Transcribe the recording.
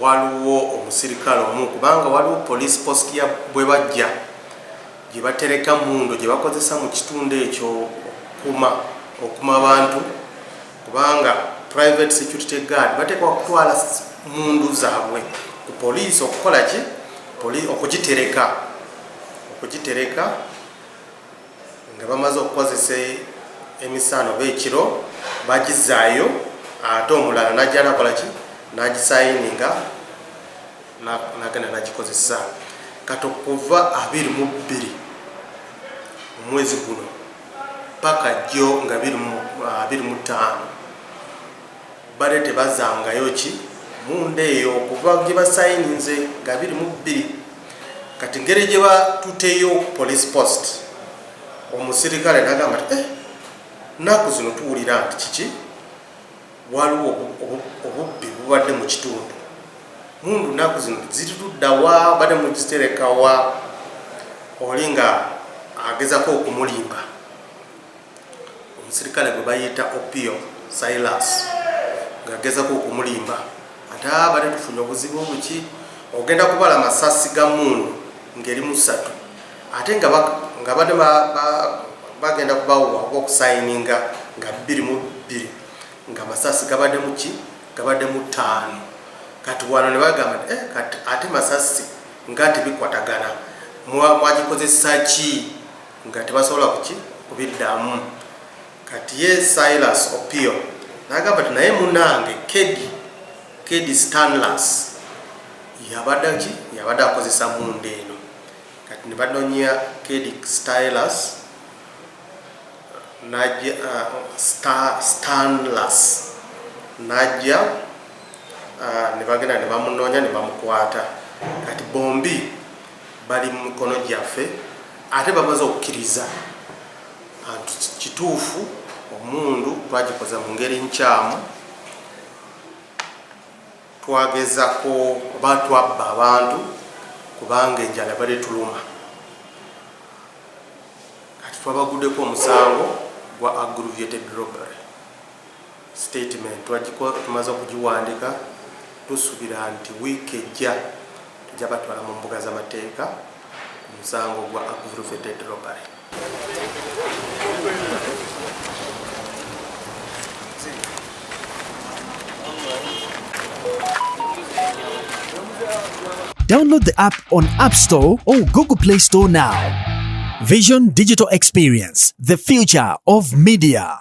waliwo omusirikale omu kubanga waliwo police post ya bwe bajja gye batereka mundu gye bakozesa mu kitundu ekyo okuma abantu kubanga private security guard batekwa kutwala mundu zaabwe ku police okukola ki okugitereka nga bamaze okukozesa emisano b'ekiro bagizaayo ate omulala najja nakola ki nagisayininga nagenda nagikozesa kati okuva 22 omwezi guno paka jjo nga 25 bale tebazangayo ki munda eyo okuva gye basayininze nga 22 kati ngeri gye batuteyo police post omusirikale nagamba nti naku zino tuwulira nti kiki waliwo obubbi bubadde mu kitundu mundu naku zino zituddawa badde mugiterekawa oli nga agezako okumulimba omusirikale gwe bayita Opio Silas nga agezako okumulimba ate badde tufunye obuzibu obuki ogenda kubala masasi ga mundu ngeri musatu ate nga badde bagenda kubawa okusayininga nga 22 nga masasi gabadde muki gabadde mu 5 kati wano ne bagamba kati ate masasi nga tebikwatagana mwagikozesa ki nga tebasobola kuki kubiddamu kati ye Silas Opio nagamba ti naye munange Kedi Stanlas yabadde akozesa mundu eno kati ne banonya Kedi Stylas najja Stanlas najja ne bagenda ne bamunonya ne bamukwata kati bombi bali mu mikono gyaffe ate bamaze okukkiriza kituufu omundu twagikoza mu ngeri nkyamu twagezako oba twabba abantu kubanga enjala bali tuluma kati twabaguddeko omusango gwa aggravated robbery statement tumaze okugiwandika tusuubira nti wiiki ejja tujja batwala mu mbuga z'amateeka ku musango gwa aggravated robbery. Download the app on App Store or Google Play Store now. Vision Digital Experience, the future of media.